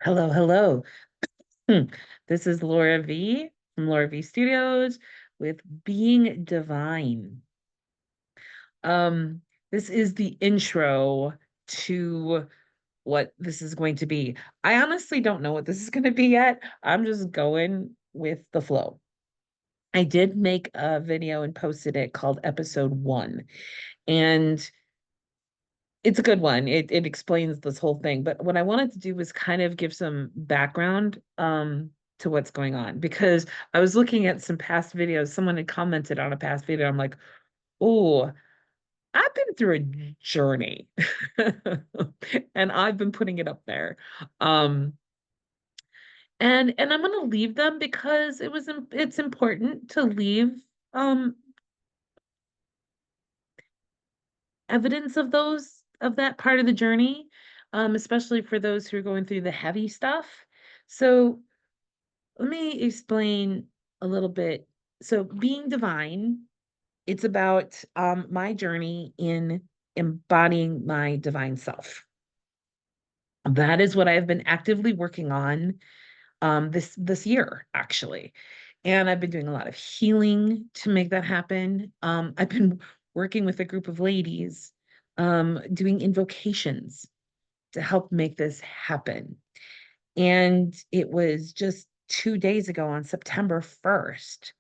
Hello, hello. Hmm. This is Laura V from Laura V Studios with Being Divine. Um, this is the intro to what this is going to be. I honestly don't know what this is going to be yet. I'm just going with the flow. I did make a video and posted it called episode one, and it's a good one. It explains this whole thing. But what I wanted to do was kind of give some background to what's going on because I was looking at some past videos. Someone had commented on a past video. I'm like, oh, I've been through a journey. And I've been putting it up there. Um, and I'm gonna leave them because it's important to leave evidence of that part of the journey, especially for those who are going through the heavy stuff. So let me explain a little bit. So being divine, it's about my journey in embodying my divine self. That is what I've been actively working on this year, actually. And I've been doing a lot of healing to make that happen. I've been working with a group of ladies, doing invocations to help make this happen. And it was just 2 days ago on September 1st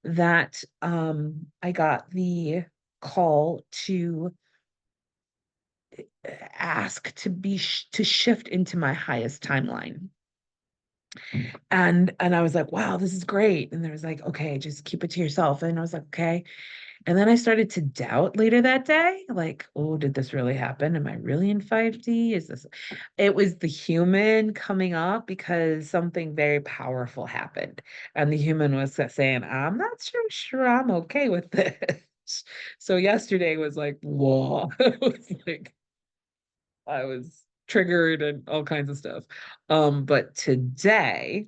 that I got the call to ask to shift into my highest timeline. And I was like, wow, this is great. And there was like, okay, just keep it to yourself. And I was like, okay. And then I started to doubt later that day, like, oh, did this really happen? Am I really in 5D? Is this? It was the human coming up because something very powerful happened. And the human was saying, I'm not sure I'm okay with this. So yesterday was like, whoa. It was like I was triggered and all kinds of stuff. But today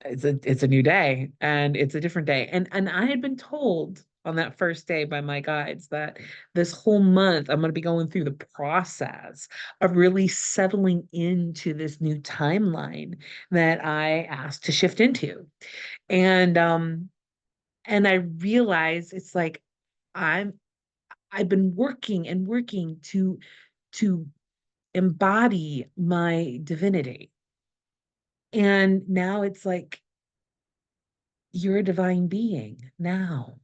it's a new day and it's a different day. And I had been told on that first day by my guides that this whole month I'm going to be going through the process of really settling into this new timeline that I asked to shift into. And and I realized it's like I'm I've been working and working to embody my divinity. And now it's like you're a divine being now.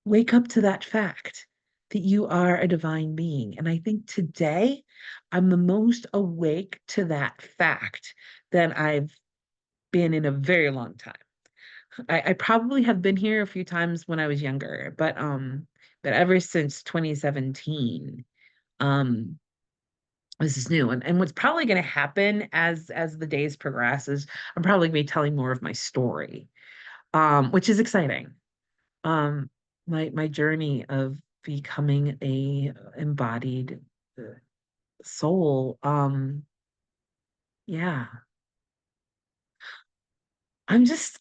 Wake up to that fact that you are a divine being. And I think today I'm the most awake to that fact that I've been in a very long time. I probably have been here a few times when I was younger, but ever since 2017, um, this is new. And what's probably going to happen as the days progress is I'm probably going to be telling more of my story, which is exciting. um my journey of becoming a embodied uh, soul. Yeah, I'm just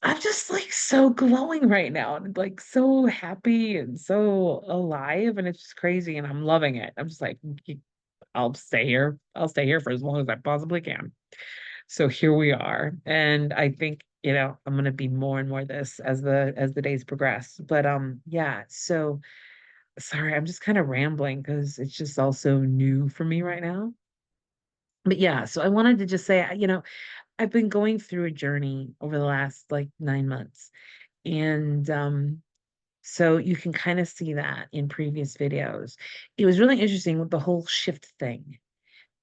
like so glowing right now and like so happy and so alive, and it's just crazy and I'm loving it. I'm just like, I'll stay here for as long as I possibly can. So here we are, and I think I'm going to be more and more this as the days progress. But yeah, so sorry, I'm just kind of rambling because it's just also new for me right now. But yeah, so I wanted to just say, I've been going through a journey over the last like 9 months. And so you can kind of see that in previous videos. It was really interesting with the whole shift thing.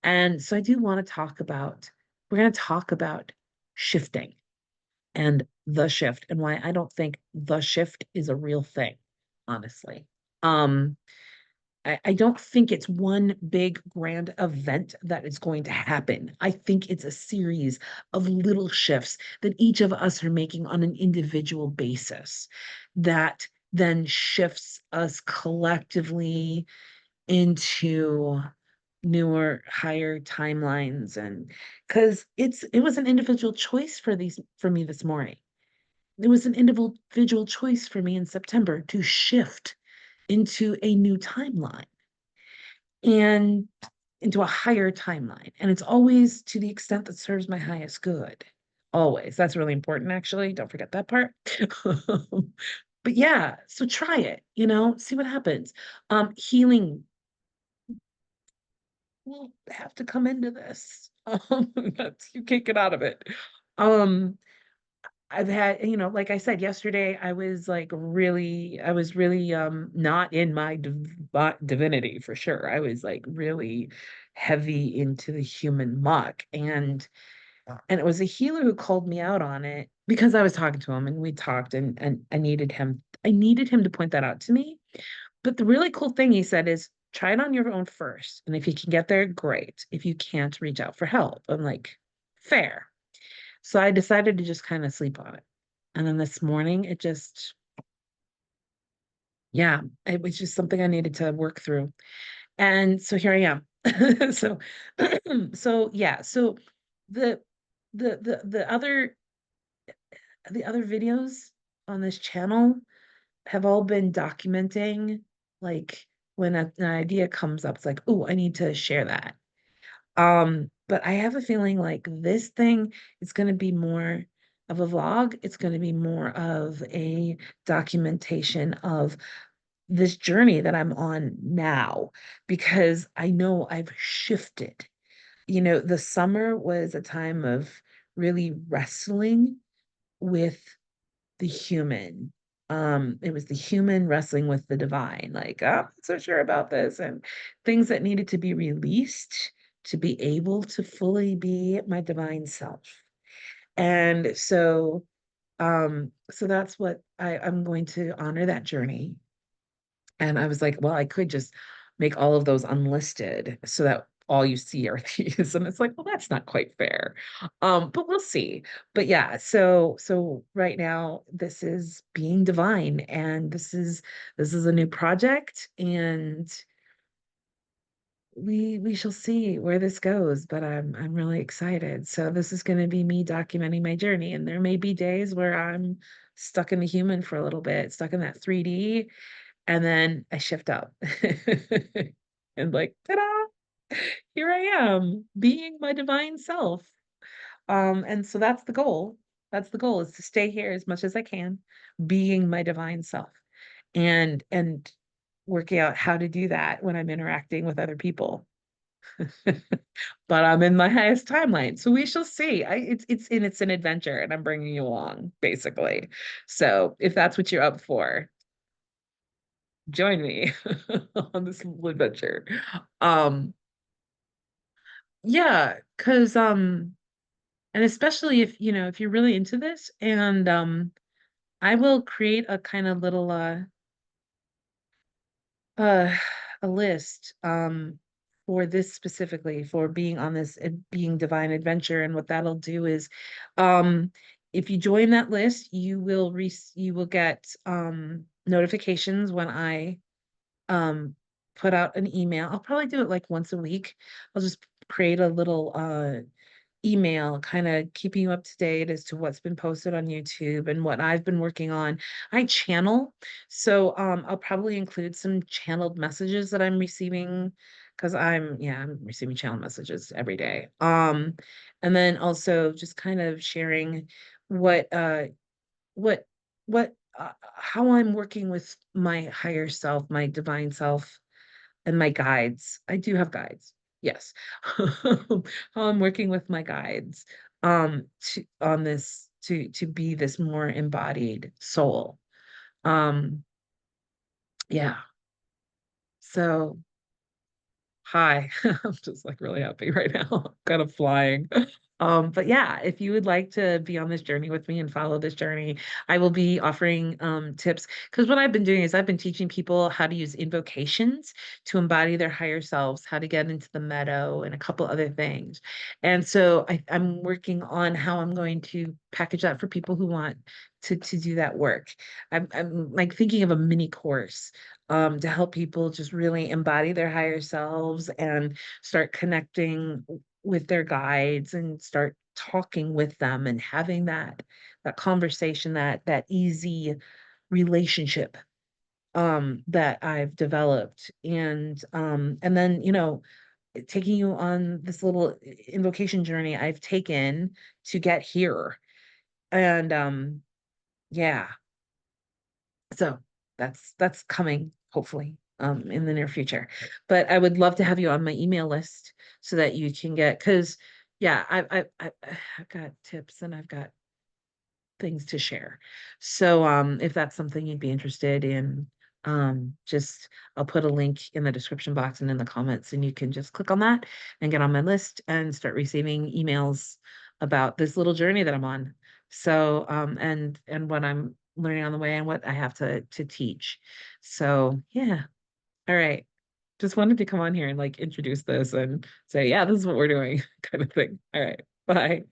And so I do want to we're going to talk about shifting and the shift and why I don't think the shift is a real thing, honestly. Um, I don't think it's one big grand event that is going to happen. I think it's a series of little shifts that each of us are making on an individual basis that then shifts us collectively into newer, higher timelines. And because it was an individual choice for me this morning. It was an individual choice for me in September to shift into a new timeline. And into a higher timeline. And it's always to the extent that serves my highest good. Always. That's really important, actually. Don't forget that part. But yeah, so try it, see what happens. Healing will have to come into this. That's you can't get out of it. Um, I've had, like I said yesterday, I was really not in my divinity for sure. I was like really heavy into the human muck, and it was a healer who called me out on it because I was talking to him and we talked, and I needed him to point that out to me. But the really cool thing he said is try it on your own first. And if you can get there, great. If you can't, reach out for help. I'm like, fair. So I decided to just kind of sleep on it. And then this morning, yeah, it was just something I needed to work through. And so here I am. So, so yeah, so the the other videos on this channel have all been documenting like when an idea comes up, it's like, oh, I need to share that. But I have a feeling like this thing is going to be more of a vlog. It's going to be more of a documentation of this journey that I'm on now, because I know I've shifted. The summer was a time of really wrestling with the human. It was the human wrestling with the divine, like, I'm not so sure about this, and things that needed to be released to be able to fully be my divine self. And so that's what I'm going to honor that journey. And I was like, well, I could just make all of those unlisted so that all you see are these. And it's like, well, that's not quite fair. But we'll see. But yeah, so right now this is being divine, and this is a new project, and we shall see where this goes, but I'm really excited. So this is going to be me documenting my journey, and there may be days where I'm stuck in the human for a little bit, stuck in that 3D, and then I shift up and like, ta-da, here I am being my divine self. And so that's the goal. That's the goal, is to stay here as much as I can, being my divine self, and working out how to do that when I'm interacting with other people. But I'm in my highest timeline, so we shall see. It's an adventure, and I'm bringing you along, basically. So if that's what you're up for, join me on this little adventure. Um, yeah, because and especially if if you're really into this, and I will create a kind of little uh a list for this specifically, for being on this being divine adventure. And what that'll do is um if you join that list, you will get notifications when I um put out an email. I'll probably do it like once a week. I'll just create a little email kind of keeping you up to date as to what's been posted on YouTube and what I've been working on. I channel, so I'll probably include some channeled messages that I'm receiving, because I'm receiving channel messages every day. And then also just kind of sharing what what how I'm working with my higher self, my divine self, and my guides. I do have guides. Yes. How I'm working with my guides to be this more embodied soul. Um yeah. So hi. I'm just like really happy right now. Kind of flying. But yeah, if you would like to be on this journey with me and follow this journey, I will be offering tips, because what I've been doing is I've been teaching people how to use invocations to embody their higher selves, how to get into the meadow, and a couple other things. And so I'm working on how I'm going to package that for people who want to do that work. I'm like thinking of a mini course to help people just really embody their higher selves and start connecting with their guides and start talking with them and having that conversation, that easy relationship that I've developed. And then taking you on this little invocation journey I've taken to get here. And yeah, so that's coming hopefully in the near future. But I would love to have you on my email list so that you can get, because yeah, I've got tips and I've got things to share. So if that's something you'd be interested in, just I'll put a link in the description box and in the comments, and you can just click on that and get on my list and start receiving emails about this little journey that I'm on. So and what I'm learning on the way and what I have to teach. So yeah. All right. Just wanted to come on here and like introduce this and say, yeah, this is what we're doing, kind of thing. All right. Bye.